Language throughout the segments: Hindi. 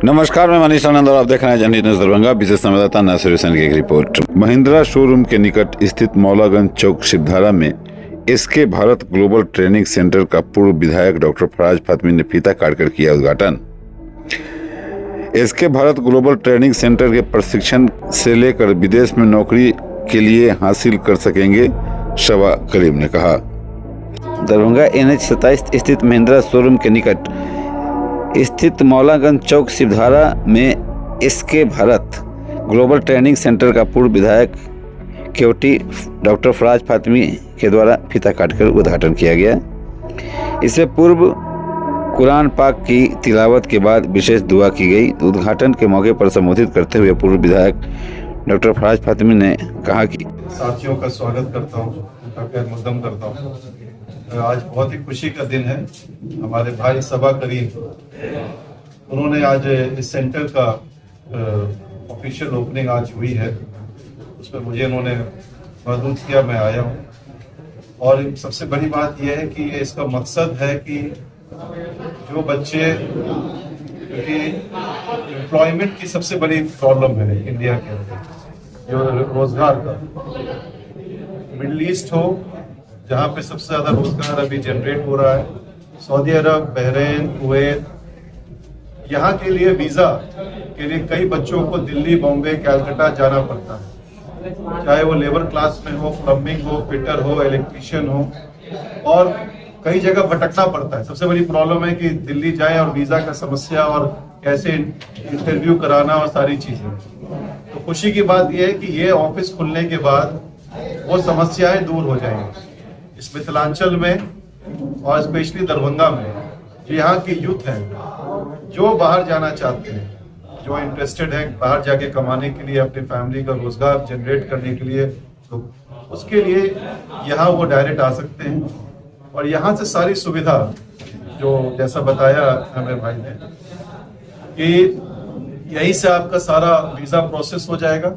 नमस्कार, मैं मनीष आनंद और आप देख रहे हैं जनहित न्यूज दरभंगा। विशेष संवाददाता नासिर हुसैन की एक रिपोर्ट। महिंद्रा शोरूम के निकट स्थित मौलागंज चौक शिवधारा में SK Bharat global training centre का पूर्व विधायक डॉक्टर फराज फातमी ने फीता काटकर किया उद्घाटन। SK Bharat global training centre के प्रशिक्षण से लेकर विदेश में नौकरी के लिए हासिल कर सकेंगे, शबा करीम ने कहा। दरभंगा NH 27 स्थित महिंद्रा शोरूम के निकट स्थित मौलागंज चौक शिवधारा में SK Bharat global training centre का पूर्व विधायक केवटी डॉक्टर फराज फातमी के द्वारा फीता काटकर उद्घाटन किया गया। इससे पूर्व कुरान पाक की तिलावत के बाद विशेष दुआ की गई। उद्घाटन के मौके पर संबोधित करते हुए पूर्व विधायक डॉक्टर फराज फातमी ने कहा कि साथियों का स्वागत करता हूँ, उनका खैर मकदम करता हूँ। आज बहुत ही खुशी का दिन है। हमारे भाई शबा करीम उन्होंने आज इस सेंटर का ऑफिशियल ओपनिंग आज हुई है, उसमें मुझे उन्होंने मदद किया, मैं आया हूँ। और सबसे बड़ी बात यह है कि ये इसका मकसद है कि जो बच्चे, क्योंकि एम्प्लॉयमेंट की सबसे बड़ी प्रॉब्लम है इंडिया के अंदर, जो रोजगार का, मिडिल ईस्ट हो जहाँ पे सबसे ज्यादा रोजगार अभी जनरेट हो रहा है, सऊदी अरब, बहरीन, कुवैत, यहाँ के लिए वीजा के लिए कई बच्चों को दिल्ली, बॉम्बे, कलकत्ता जाना पड़ता है, चाहे वो लेबर क्लास में हो, प्लम्बिंग हो, फिटर हो, इलेक्ट्रीशियन हो, और कई जगह भटकना पड़ता है। सबसे बड़ी प्रॉब्लम है कि दिल्ली जाए और वीजा का समस्या और कैसे इंटरव्यू कराना और सारी चीजें। तो खुशी की बात यह है कि ये ऑफिस खुलने के बाद वो समस्याएं दूर हो जाएंगी। इस मिथिलांचल में और स्पेशली दरभंगा में जो यहाँ के यूथ हैं, जो बाहर जाना चाहते हैं, जो इंटरेस्टेड हैं बाहर जाके कमाने के लिए, अपनी फैमिली का रोजगार जनरेट करने के लिए, तो उसके लिए यहाँ वो डायरेक्ट आ सकते हैं। और यहाँ से सारी सुविधा, जो जैसा बताया हमें भाई ने, कि यहीं से आपका सारा वीजा प्रोसेस हो जाएगा।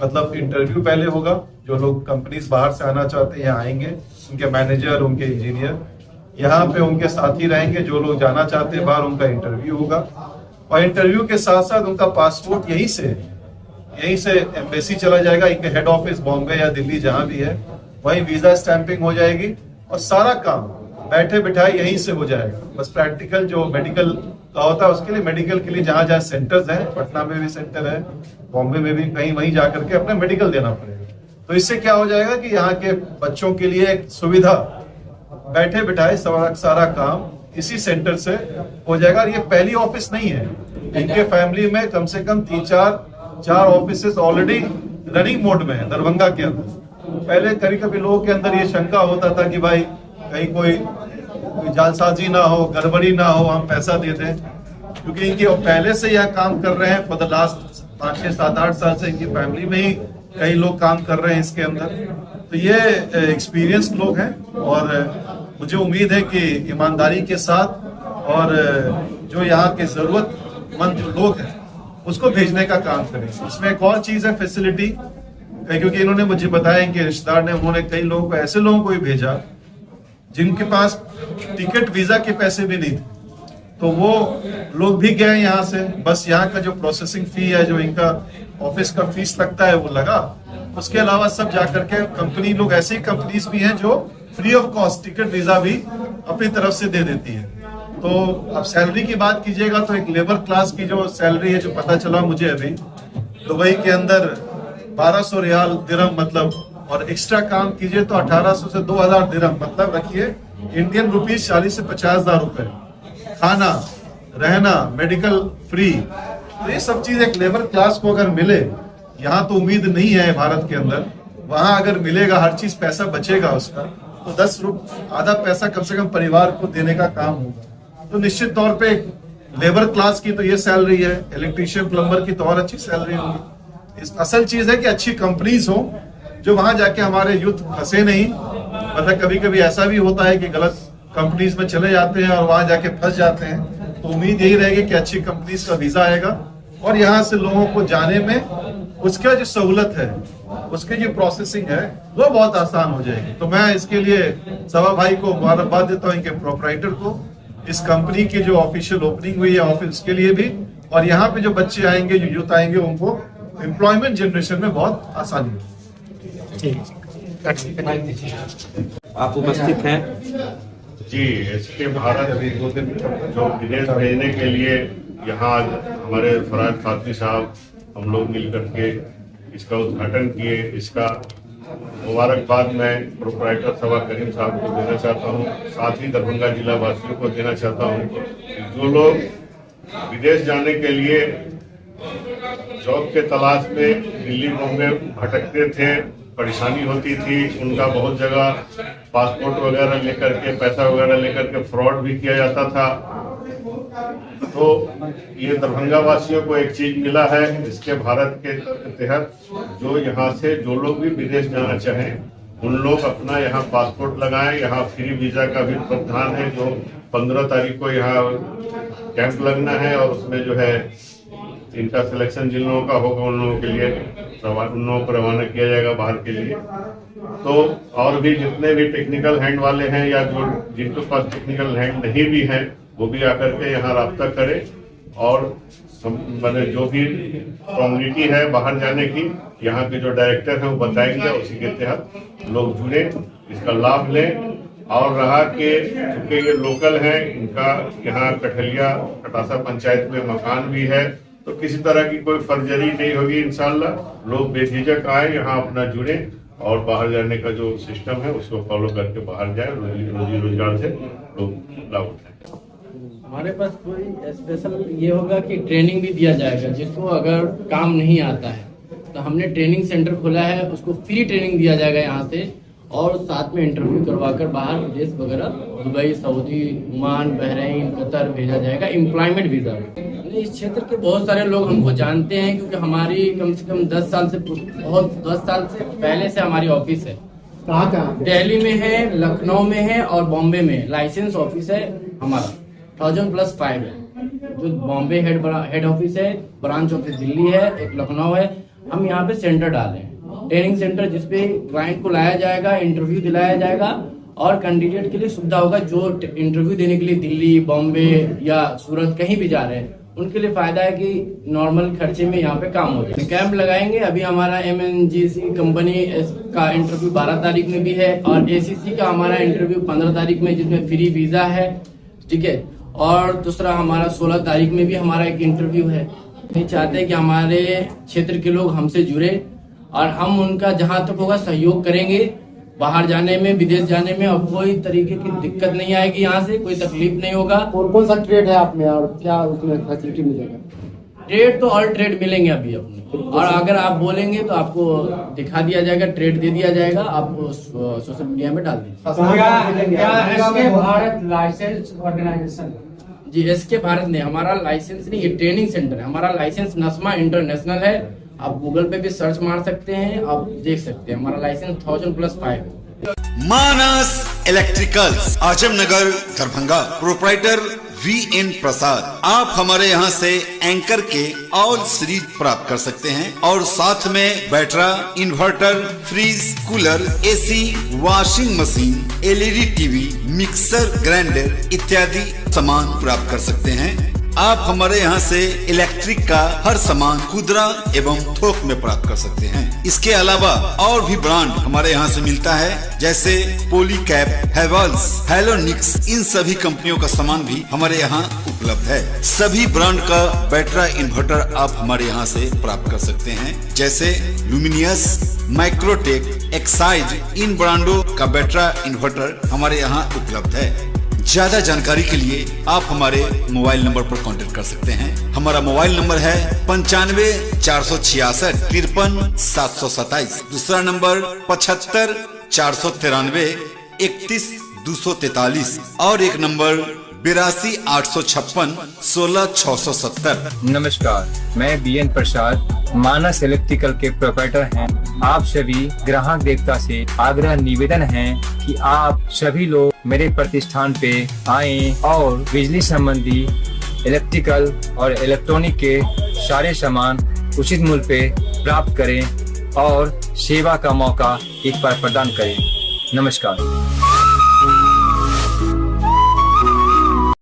मतलब इंटरव्यू पहले होगा, जो लोग कंपनीज बाहर से आना चाहते हैं यहाँ आएंगे, उनके मैनेजर, उनके इंजीनियर यहाँ पे उनके साथी रहेंगे। जो लोग जाना चाहते हैं बाहर, उनका इंटरव्यू होगा, और इंटरव्यू के साथ साथ उनका पासपोर्ट यहीं से एम्बेसी चला जाएगा, इनके हेड ऑफिस बॉम्बे या दिल्ली जहां भी है, वहीं वीजा स्टैंपिंग हो जाएगी और सारा काम बैठे बिठाए यहीं से हो जाएगा। बस प्रैक्टिकल जो मेडिकल का होता है उसके लिए, मेडिकल के लिए जहां जहां सेंटर्स हैं, पटना में भी सेंटर है, बॉम्बे में भी, कहीं वहीं जाकर के अपना मेडिकल देना पड़ेगा। तो इससे क्या हो जाएगा कि यहाँ के बच्चों के लिए एक सुविधा, बैठे बिठाए सारा काम इसी सेंटर से हो जाएगा। और ये पहली ऑफिस नहीं है, इनके फैमिली में कम से कम 3-4 ऑफिसेस ऑलरेडी रनिंग मोड में है दरभंगा के अंदर। पहले कभी लोगों के अंदर ये शंका होता था कि भाई कहीं कोई जालसाजी ना हो, गड़बड़ी ना हो, हम पैसा दे दें, क्योंकि इनके पहले से यह काम कर रहे हैं। फॉर द लास्ट 5-6-7-8 साल से इनकी फैमिली में ही कई लोग काम कर रहे हैं इसके अंदर। तो ये एक्सपीरियंस लोग हैं, और मुझे उम्मीद है कि ईमानदारी के साथ और जो यहाँ के जरूरतमंद जो लोग हैं उसको भेजने का काम करें। इसमें एक और चीज है, फैसिलिटी, क्योंकि इन्होंने मुझे बताया कि रिश्तेदार ने, उन्होंने कई लोगों को, ऐसे लोगों को भी भेजा जिनके पास टिकट वीजा के पैसे भी नहीं थे, तो वो लोग भी गए यहाँ से। बस यहाँ का जो प्रोसेसिंग फी है, जो इनका ऑफिस का फीस लगता है, वो लगा। उसके अलावा सब जाकर के कंपनी लोग, ऐसी कंपनीज भी हैं जो free of cost ticket visa भी अपनी तरफ से दे देती है। तो अब सैलरी की बात कीजिएगा तो एक लेबर क्लास की जो सैलरी है, जो पता चला मुझे अभी दुबई के अंदर 1200 रियाल दिरहम, मतलब, और एक्स्ट्रा काम कीजिए तो 1800 से 2000 दिरहम, मतलब रखिए इंडियन रुपीज 40 से 50,000 रुपए। खाना, रहना, मेडिकल फ्री। तो ये सब चीज एक लेबर क्लास को अगर मिले, यहाँ तो उम्मीद नहीं है भारत के अंदर, वहां अगर मिलेगा, हर चीज पैसा बचेगा उसका, तो 10 आधा पैसा कम से कम परिवार को देने का काम होगा। तो निश्चित तौर पे लेबर क्लास की तो ये सैलरी है, इलेक्ट्रीशियन, प्लम्बर की तो और अच्छी सैलरी होगी। इस असल चीज है कि अच्छी कंपनीज हो, जो वहां जाके हमारे यूथ फंसे नहीं। मतलब कभी कभी ऐसा भी होता है कि गलत कंपनीज में चले जाते हैं और वहां जाके फंस जाते हैं। तो उम्मीद यही रहेगी कि अच्छी कंपनीज का वीजा आएगा और यहाँ से लोगों को जाने में उसका जो सहूलत है, उसकी जो प्रोसेसिंग है, वो बहुत आसान हो जाएगी। तो मैं इसके लिए सवा भाई को मुबारकबाद देता हूँ, इनके प्रोपराइटर को, इस कंपनी की जो ऑफिशियल ओपनिंग हुई है ऑफिस के लिए भी, और यहाँ पे जो बच्चे आएंगे, जो यूथ आएंगे, उनको एम्प्लॉयमेंट जनरेशन में बहुत आसानी होगी। आप उपस्थित हैं। जी, इसके भारत जो विदेश भेजने के लिए यहाँ हमारे फराज फातमी साहब हम लोग मिल करके इसका उद्घाटन किए। इसका मुबारकबाद मैं प्रोप्राइटर सवा करीम साहब को देना चाहता हूँ, साथ ही दरभंगा जिला वासियों को देना चाहता हूँ। जो लोग विदेश जाने के लिए जॉब के तलाश में दिल्ली बॉम्बे भटकते थे, परेशानी होती थी, उनका बहुत जगह पासपोर्ट वगैरह लेकर के, पैसा वगैरह लेकर के फ्रॉड भी किया जाता था। तो ये दरभंगा वासियों को एक चीज मिला है, इसके भारत के तहत जो यहाँ से जो लोग भी विदेश जाना चाहें उन लोग अपना यहाँ पासपोर्ट लगाएं। यहाँ फ्री वीजा का भी प्रावधान है, जो 15 तारीख को यहाँ कैंप लगना है और उसमें जो है इनका सिलेक्शन जिन लोगों का होगा उन लोगों के लिए उन लोगों को रवाना किया जाएगा बाहर के लिए। तो और भी जितने भी टेक्निकल हैंड वाले हैं या जो जिनके पास टेक्निकल हैंड नहीं भी हैं वो भी आकर के यहाँ राब्ता करें और मैंने जो भी फॉर्मेलिटी है बाहर जाने की, यहाँ के जो डायरेक्टर हैं वो बताएंगे, उसी के तहत लोग जुड़े, इसका लाभ लें। और रहा कि चूंकि ये लोकल हैं, इनका यहाँ कटासा पंचायत में मकान भी है, तो किसी तरह की कोई फर्जरी नहीं होगी। इंशाल्लाह लोग बेझिझक आए, यहाँ अपना जुड़े और बाहर जाने का जो सिस्टम है उसको फॉलो करके बाहर जाए, रोजी रोजगार से लोग लाभ उठाएं। हमारे पास कोई स्पेशल ये होगा कि ट्रेनिंग भी दिया जाएगा, जिसको अगर काम नहीं आता है तो हमने ट्रेनिंग सेंटर खोला है, उसको फ्री ट्रेनिंग दिया जाएगा यहाँ से, और साथ में इंटरव्यू करवाकर बाहर विदेश वगैरह Dubai, Saudi, Oman, Bahrain, Qatar भेजा जाएगा एम्प्लॉयमेंट वीजा में। इस क्षेत्र के बहुत सारे लोग हमको जानते हैं, क्योंकि हमारी कम से कम 10 साल से पहले से हमारी ऑफिस है। कहाँ? दिल्ली में है, लखनऊ में है और बॉम्बे में लाइसेंस ऑफिस है हमारा 1000+5 है। जो बॉम्बे हेड ऑफिस है, ब्रांच ऑफिस दिल्ली है, एक लखनऊ है। हम यहाँ पे सेंटर डाले हैं, ट्रेनिंग सेंटर, जिसपे क्लाइंट को लाया जाएगा, इंटरव्यू दिलाया जाएगा और कैंडिडेट के लिए सुविधा होगा। जो इंटरव्यू देने के लिए दिल्ली, बॉम्बे या सूरत कहीं भी जा रहे हैं, उनके लिए फायदा है कि नॉर्मल खर्चे में यहाँ पे काम हो जाए। कैंप लगाएंगे। अभी हमारा MNGC कंपनी का इंटरव्यू 12 तारीख में भी है और ACC का हमारा इंटरव्यू 15 तारीख में, जिसमें फ्री वीजा है, ठीक है। और दूसरा हमारा 16 तारीख में भी हमारा एक इंटरव्यू है। नहीं चाहते कि हमारे क्षेत्र के लोग हमसे जुड़े और हम उनका जहां तक होगा सहयोग करेंगे बाहर जाने में, विदेश जाने में, और कोई तरीके की दिक्कत नहीं आएगी, यहाँ से कोई तकलीफ नहीं होगा। और कौन सा ट्रेड है आप में और क्या उसमें फैसिलिटी मिलेगा? ट्रेड तो ऑल ट्रेड मिलेंगे अभी अपने, और अगर आप बोलेंगे तो आपको दिखा दिया जाएगा, ट्रेड दे दिया जाएगा, आप सोशल मीडिया में डाल दीजिए। भारत लाइसेंस ऑर्गेनाइजेशन जी, SK भारत ने हमारा लाइसेंस नहीं, ये ट्रेनिंग सेंटर है। हमारा लाइसेंस नस्मा इंटरनेशनल है, आप गूगल पे भी सर्च मार सकते हैं, आप देख सकते हैं। हमारा लाइसेंस 1000+5 है। Manas electricals, Azamnagar, Darbhanga. Proprietor VN Prasad. आप हमारे यहाँ से एंकर के ऑल सीरीज प्राप्त कर सकते हैं और साथ में battery, inverter, fridge, cooler, AC, washing machine, LED TV, mixer grinder इत्यादि सामान प्राप्त कर सकते हैं। आप हमारे यहाँ से इलेक्ट्रिक का हर सामान खुदरा एवं थोक में प्राप्त कर सकते हैं। इसके अलावा और भी ब्रांड हमारे यहाँ से मिलता है, जैसे पोलीकैप, हेवल्स, हेलोनिक्स, इन सभी कंपनियों का सामान भी हमारे यहाँ उपलब्ध है। सभी ब्रांड का बैटरा इन्वर्टर आप हमारे यहाँ से प्राप्त कर सकते हैं, जैसे लुमिनियस, माइक्रोटेक, एक्साइड, इन ब्रांडों का बैटरा इन्वर्टर हमारे यहाँ उपलब्ध है। ज्यादा जानकारी के लिए आप हमारे मोबाइल नंबर पर कांटेक्ट कर सकते हैं। हमारा मोबाइल नंबर है 95 466 53 727। दूसरा नंबर 75 493 31 243 और एक नंबर 82 856 16 670। नमस्कार, मैं BN प्रसाद, मानस इलेक्ट्रिकल के प्रोप्राइटर हैं। आप सभी ग्राहक देवता से आग्रह निवेदन है कि आप सभी लोग मेरे प्रतिष्ठान पे आएं और बिजली संबंधी इलेक्ट्रिकल और इलेक्ट्रॉनिक के सारे सामान उचित मूल्य पे प्राप्त करें और सेवा का मौका एक बार प्रदान करें। नमस्कार।